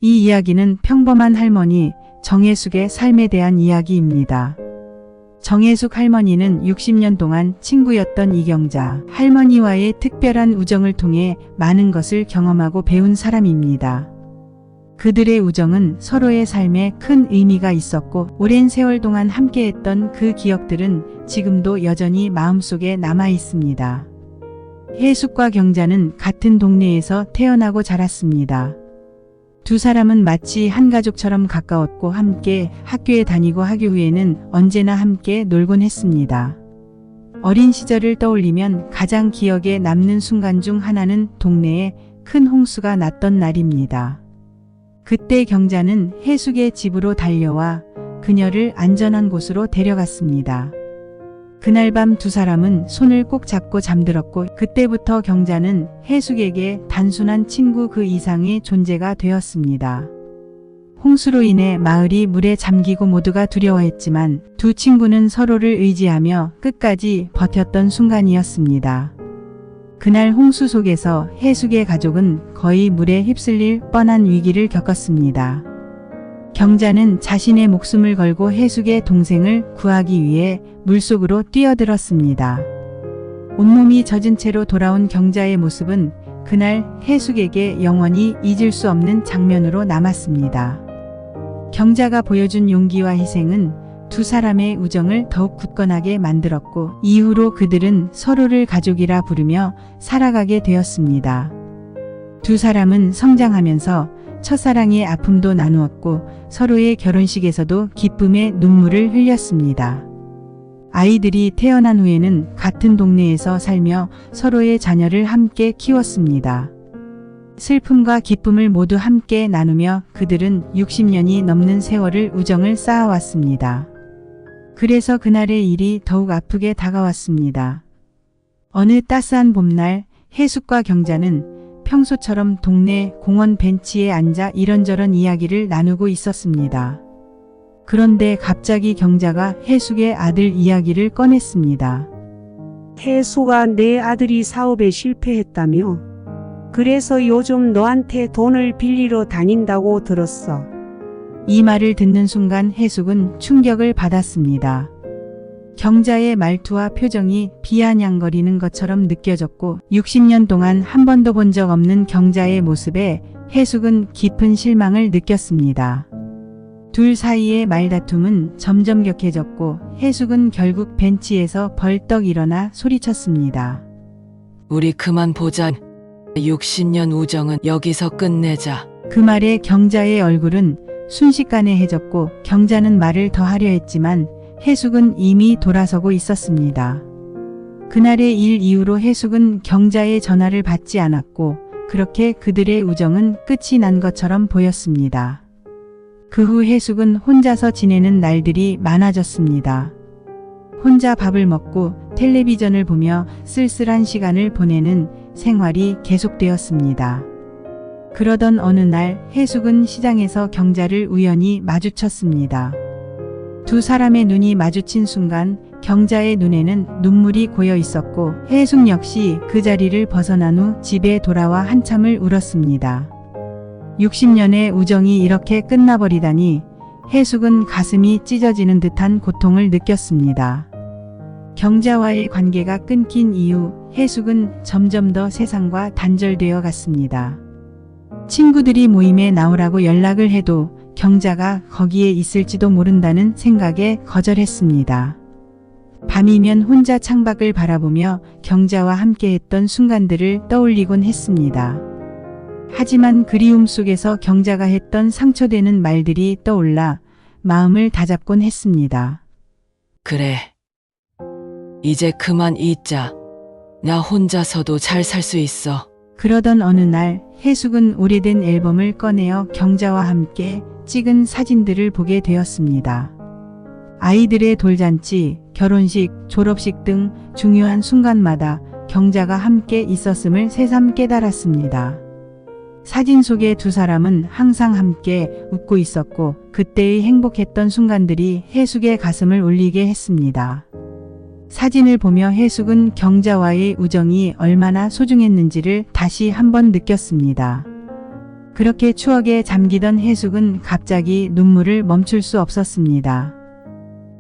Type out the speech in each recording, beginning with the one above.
이 이야기는 평범한 할머니 정혜숙의 삶에 대한 이야기입니다. 정혜숙 할머니는 60년 동안 친구였던 이경자 할머니와의 특별한 우정을 통해 많은 것을 경험하고 배운 사람입니다. 그들의 우정은 서로의 삶에 큰 의미가 있었고 오랜 세월 동안 함께했던 그 기억들은 지금도 여전히 마음속에 남아 있습니다. 혜숙과 경자는 같은 동네에서 태어나고 자랐습니다. 두 사람은 마치 한 가족처럼 가까웠고 함께 학교에 다니고 학교 후에는 언제나 함께 놀곤 했습니다. 어린 시절을 떠올리면 가장 기억에 남는 순간 중 하나는 동네에 큰 홍수가 났던 날입니다. 그때 경자는 혜숙의 집으로 달려와 그녀를 안전한 곳으로 데려갔습니다. 그날 밤 두 사람은 손을 꼭 잡고 잠들었고 그때부터 경자는 혜숙에게 단순한 친구 그 이상의 존재가 되었습니다. 홍수로 인해 마을이 물에 잠기고 모두가 두려워했지만 두 친구는 서로를 의지하며 끝까지 버텼던 순간이었습니다. 그날 홍수 속에서 혜숙의 가족은 거의 물에 휩쓸릴 뻔한 위기를 겪었습니다. 경자는 자신의 목숨을 걸고 혜숙의 동생을 구하기 위해 물속으로 뛰어들었습니다. 온몸이 젖은 채로 돌아온 경자의 모습은 그날 혜숙에게 영원히 잊을 수 없는 장면으로 남았습니다. 경자가 보여준 용기와 희생은 두 사람의 우정을 더욱 굳건하게 만들었고 이후로 그들은 서로를 가족이라 부르며 살아가게 되었습니다. 두 사람은 성장하면서 첫사랑의 아픔도 나누었고 서로의 결혼식에서도 기쁨의 눈물을 흘렸습니다. 아이들이 태어난 후에는 같은 동네에서 살며 서로의 자녀를 함께 키웠습니다. 슬픔과 기쁨을 모두 함께 나누며 그들은 60년이 넘는 세월을 우정을 쌓아왔습니다. 그래서 그날의 일이 더욱 아프게 다가왔습니다. 어느 따스한 봄날 혜숙과 경자는 평소처럼 동네 공원 벤치에 앉아 이런저런 이야기를 나누고 있었습니다. 그런데 갑자기 경자가 혜숙의 아들 이야기를 꺼냈습니다. 혜숙아, 내 아들이 사업에 실패했다며? 그래서 요즘 너한테 돈을 빌리러 다닌다고 들었어. 이 말을 듣는 순간 혜숙은 충격을 받았습니다. 경자의 말투와 표정이 비아냥거리는 것처럼 느껴졌고 60년 동안 한 번도 본 적 없는 경자의 모습에 혜숙은 깊은 실망을 느꼈습니다. 둘 사이의 말다툼은 점점 격해졌고 혜숙은 결국 벤치에서 벌떡 일어나 소리쳤습니다. 우리 그만 보자. 60년 우정은 여기서 끝내자. 그 말에 경자의 얼굴은 순식간에 해졌고 경자는 말을 더 하려 했지만 혜숙은 이미 돌아서고 있었습니다. 그날의 일 이후로 혜숙은 경자의 전화를 받지 않았고 그렇게 그들의 우정은 끝이 난 것처럼 보였습니다. 그 후 혜숙은 혼자서 지내는 날들이 많아졌습니다. 혼자 밥을 먹고 텔레비전을 보며 쓸쓸한 시간을 보내는 생활이 계속되었습니다. 그러던 어느 날 혜숙은 시장에서 경자를 우연히 마주쳤습니다. 두 사람의 눈이 마주친 순간 경자의 눈에는 눈물이 고여 있었고 혜숙 역시 그 자리를 벗어난 후 집에 돌아와 한참을 울었습니다. 60년의 우정이 이렇게 끝나버리다니 혜숙은 가슴이 찢어지는 듯한 고통을 느꼈습니다. 경자와의 관계가 끊긴 이후 혜숙은 점점 더 세상과 단절되어 갔습니다. 친구들이 모임에 나오라고 연락을 해도 경자가 거기에 있을지도 모른다는 생각에 거절했습니다. 밤이면 혼자 창밖을 바라보며 경자와 함께했던 순간들을 떠올리곤 했습니다. 하지만 그리움 속에서 경자가 했던 상처되는 말들이 떠올라 마음을 다잡곤 했습니다. 그래. 이제 그만 잊자. 나 혼자서도 잘 살 수 있어. 그러던 어느 날 혜숙은 오래된 앨범을 꺼내어 경자와 함께 찍은 사진들을 보게 되었습니다. 아이들의 돌잔치, 결혼식, 졸업식 등 중요한 순간마다 경자가 함께 있었음을 새삼 깨달았습니다. 사진 속의 두 사람은 항상 함께 웃고 있었고 그때의 행복했던 순간들이 혜숙의 가슴을 울리게 했습니다. 사진을 보며 혜숙은 경자와의 우정이 얼마나 소중했는지를 다시 한번 느꼈습니다. 그렇게 추억에 잠기던 해숙은 갑자기 눈물을 멈출 수 없었습니다.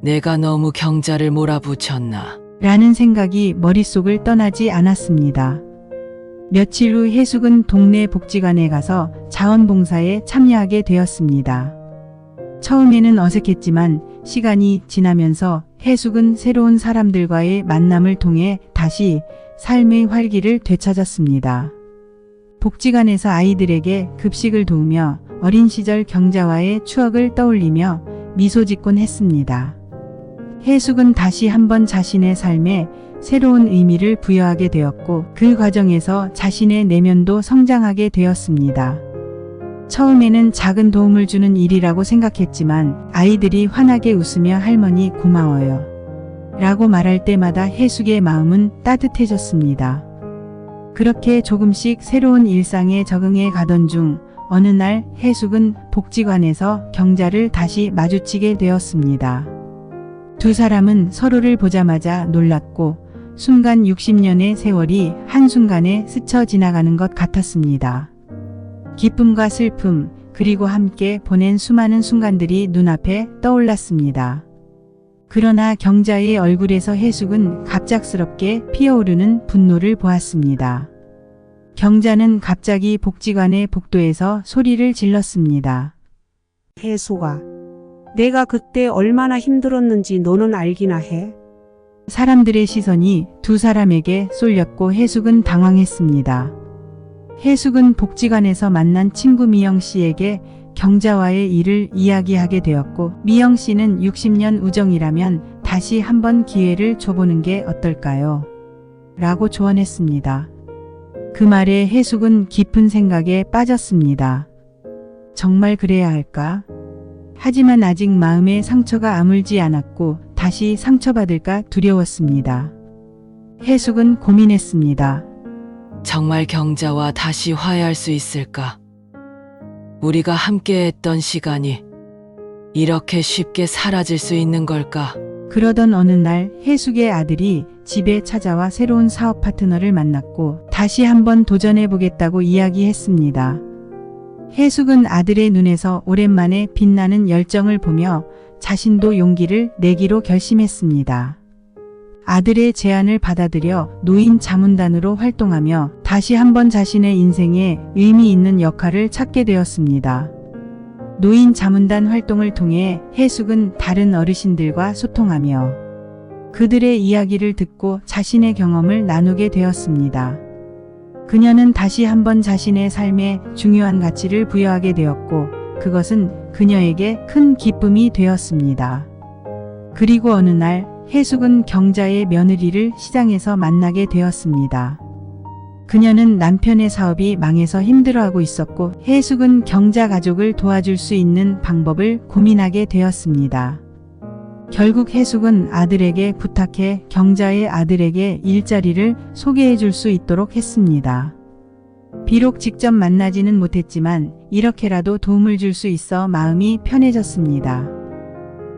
내가 너무 경자를 몰아붙였나. 라는 생각이 머릿속을 떠나지 않았습니다. 며칠 후 해숙은 동네 복지관에 가서 자원봉사에 참여하게 되었습니다. 처음에는 어색했지만 시간이 지나면서 해숙은 새로운 사람들과의 만남을 통해 다시 삶의 활기를 되찾았습니다. 복지관에서 아이들에게 급식을 도우며 어린 시절 경자와의 추억을 떠올리며 미소 짓곤 했습니다. 해숙은 다시 한번 자신의 삶에 새로운 의미를 부여하게 되었고 그 과정에서 자신의 내면도 성장하게 되었습니다. 처음에는 작은 도움을 주는 일이라고 생각했지만 아이들이 환하게 웃으며 할머니 고마워요 라고 말할 때마다 해숙의 마음은 따뜻해졌습니다. 그렇게 조금씩 새로운 일상에 적응해 가던 중 어느 날 해숙은 복지관에서 경자를 다시 마주치게 되었습니다. 두 사람은 서로를 보자마자 놀랐고 순간 60년의 세월이 한순간에 스쳐 지나가는 것 같았습니다. 기쁨과 슬픔, 그리고 함께 보낸 수많은 순간들이 눈앞에 떠올랐습니다. 그러나 경자의 얼굴에서 해숙은 갑작스럽게 피어오르는 분노를 보았습니다. 경자는 갑자기 복지관의 복도에서 소리를 질렀습니다. 해숙아, 내가 그때 얼마나 힘들었는지 너는 알기나 해? 사람들의 시선이 두 사람에게 쏠렸고 해숙은 당황했습니다. 해숙은 복지관에서 만난 친구 미영 씨에게 경자와의 일을 이야기하게 되었고 미영 씨는 60년 우정이라면 다시 한번 기회를 줘보는 게 어떨까요? 라고 조언했습니다. 그 말에 해숙은 깊은 생각에 빠졌습니다. 정말 그래야 할까? 하지만 아직 마음의 상처가 아물지 않았고 다시 상처받을까 두려웠습니다. 해숙은 고민했습니다. 정말 경자와 다시 화해할 수 있을까? 우리가 함께했던 시간이 이렇게 쉽게 사라질 수 있는 걸까? 그러던 어느 날 해숙의 아들이 집에 찾아와 새로운 사업 파트너를 만났고 다시 한번 도전해보겠다고 이야기했습니다. 해숙은 아들의 눈에서 오랜만에 빛나는 열정을 보며 자신도 용기를 내기로 결심했습니다. 아들의 제안을 받아들여 노인 자문단으로 활동하며 다시 한번 자신의 인생에 의미 있는 역할을 찾게 되었습니다. 노인 자문단 활동을 통해 해숙은 다른 어르신들과 소통하며 그들의 이야기를 듣고 자신의 경험을 나누게 되었습니다. 그녀는 다시 한번 자신의 삶에 중요한 가치를 부여하게 되었고 그것은 그녀에게 큰 기쁨이 되었습니다. 그리고 어느 날 해숙은 경자의 며느리를 시장에서 만나게 되었습니다. 그녀는 남편의 사업이 망해서 힘들어하고 있었고 해숙은 경자 가족을 도와줄 수 있는 방법을 고민하게 되었습니다. 결국 해숙은 아들에게 부탁해 경자의 아들에게 일자리를 소개해 줄 수 있도록 했습니다. 비록 직접 만나지는 못했지만 이렇게라도 도움을 줄 수 있어 마음이 편해졌습니다.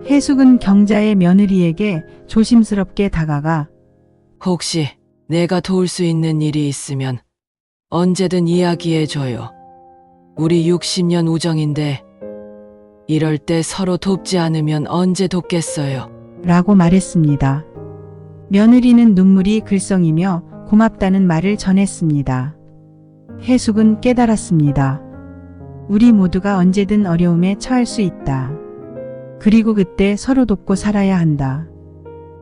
해숙은 경자의 며느리에게 조심스럽게 다가가 혹시 내가 도울 수 있는 일이 있으면 언제든 이야기해줘요. 우리 60년 우정인데 이럴 때 서로 돕지 않으면 언제 돕겠어요. 라고 말했습니다. 며느리는 눈물이 글썽이며 고맙다는 말을 전했습니다. 해숙은 깨달았습니다. 우리 모두가 언제든 어려움에 처할 수 있다. 그리고 그때 서로 돕고 살아야 한다.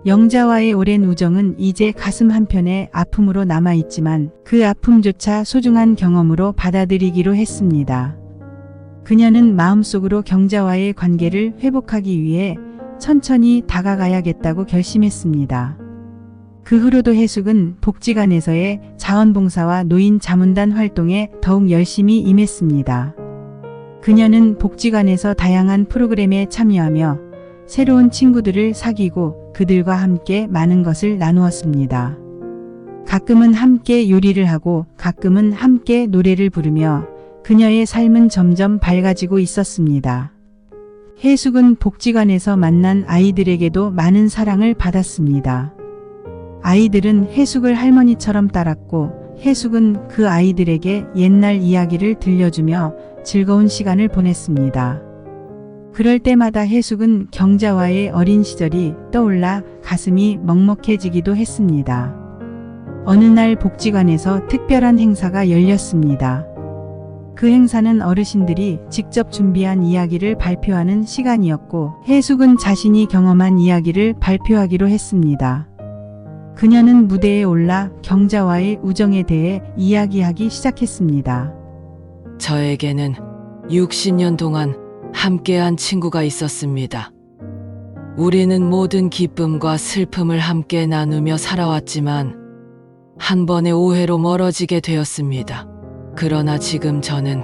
영자와의 오랜 우정은 이제 가슴 한편에 아픔으로 남아있지만 그 아픔조차 소중한 경험으로 받아들이기로 했습니다. 그녀는 마음속으로 경자와의 관계를 회복하기 위해 천천히 다가가야겠다고 결심했습니다. 그 후로도 해숙은 복지관에서의 자원봉사와 노인 자문단 활동에 더욱 열심히 임했습니다. 그녀는 복지관에서 다양한 프로그램에 참여하며 새로운 친구들을 사귀고 그들과 함께 많은 것을 나누었습니다. 가끔은 함께 요리를 하고 가끔은 함께 노래를 부르며 그녀의 삶은 점점 밝아지고 있었습니다. 해숙은 복지관에서 만난 아이들에게도 많은 사랑을 받았습니다. 아이들은 해숙을 할머니처럼 따랐고 해숙은 그 아이들에게 옛날 이야기를 들려주며 즐거운 시간을 보냈습니다. 그럴 때마다 해숙은 경자와의 어린 시절이 떠올라 가슴이 먹먹해지기도 했습니다. 어느 날 복지관에서 특별한 행사가 열렸습니다. 그 행사는 어르신들이 직접 준비한 이야기를 발표하는 시간이었고, 해숙은 자신이 경험한 이야기를 발표하기로 했습니다. 그녀는 무대에 올라 경자와의 우정에 대해 이야기하기 시작했습니다. 저에게는 60년 동안 함께한 친구가 있었습니다. 우리는 모든 기쁨과 슬픔을 함께 나누며 살아왔지만 한 번의 오해로 멀어지게 되었습니다. 그러나 지금 저는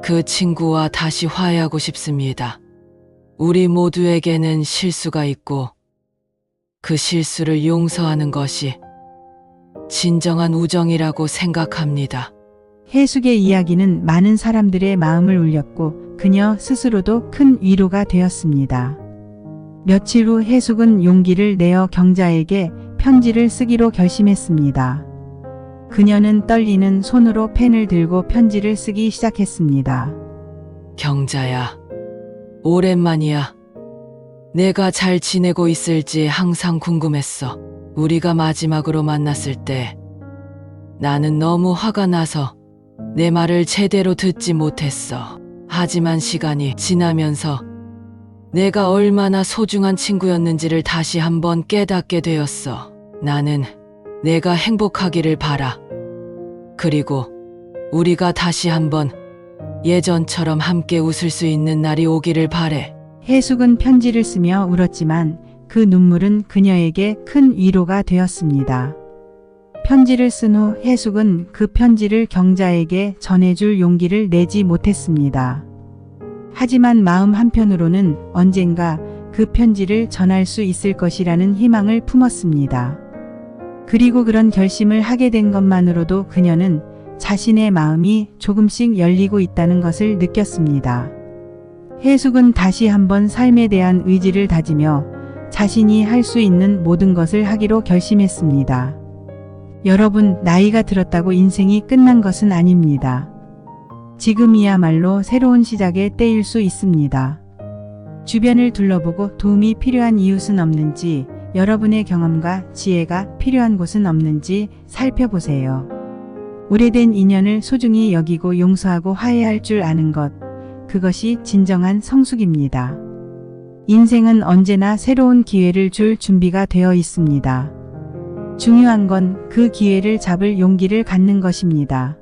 그 친구와 다시 화해하고 싶습니다. 우리 모두에게는 실수가 있고 그 실수를 용서하는 것이 진정한 우정이라고 생각합니다. 해숙의 이야기는 많은 사람들의 마음을 울렸고 그녀 스스로도 큰 위로가 되었습니다. 며칠 후 해숙은 용기를 내어 경자에게 편지를 쓰기로 결심했습니다. 그녀는 떨리는 손으로 펜을 들고 편지를 쓰기 시작했습니다. 경자야, 오랜만이야. 내가 잘 지내고 있을지 항상 궁금했어. 우리가 마지막으로 만났을 때 나는 너무 화가 나서 내 말을 제대로 듣지 못했어. 하지만 시간이 지나면서 내가 얼마나 소중한 친구였는지를 다시 한번 깨닫게 되었어. 나는 내가 행복하기를 바라. 그리고 우리가 다시 한번 예전처럼 함께 웃을 수 있는 날이 오기를 바래. 해숙은 편지를 쓰며 울었지만 그 눈물은 그녀에게 큰 위로가 되었습니다. 편지를 쓴 후 해숙은 그 편지를 경자에게 전해줄 용기를 내지 못했습니다. 하지만 마음 한편으로는 언젠가 그 편지를 전할 수 있을 것이라는 희망을 품었습니다. 그리고 그런 결심을 하게 된 것만으로도 그녀는 자신의 마음이 조금씩 열리고 있다는 것을 느꼈습니다. 해숙은 다시 한번 삶에 대한 의지를 다지며 자신이 할 수 있는 모든 것을 하기로 결심했습니다. 여러분, 나이가 들었다고 인생이 끝난 것은 아닙니다. 지금이야말로 새로운 시작의 때일 수 있습니다. 주변을 둘러보고 도움이 필요한 이웃은 없는지, 여러분의 경험과 지혜가 필요한 곳은 없는지 살펴보세요. 오래된 인연을 소중히 여기고 용서하고 화해할 줄 아는 것, 그것이 진정한 성숙입니다. 인생은 언제나 새로운 기회를 줄 준비가 되어 있습니다. 중요한 건 그 기회를 잡을 용기를 갖는 것입니다.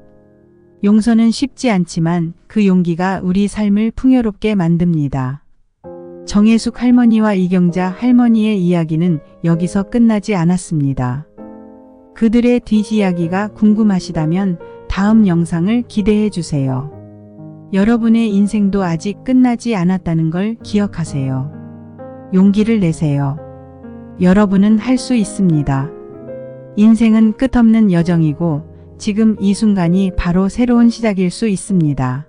용서는 쉽지 않지만 그 용기가 우리 삶을 풍요롭게 만듭니다. 정혜숙 할머니와 이경자 할머니의 이야기는 여기서 끝나지 않았습니다. 그들의 뒷이야기가 궁금하시다면 다음 영상을 기대해 주세요. 여러분의 인생도 아직 끝나지 않았다는 걸 기억하세요. 용기를 내세요. 여러분은 할 수 있습니다. 인생은 끝없는 여정이고 지금 이 순간이 바로 새로운 시작일 수 있습니다.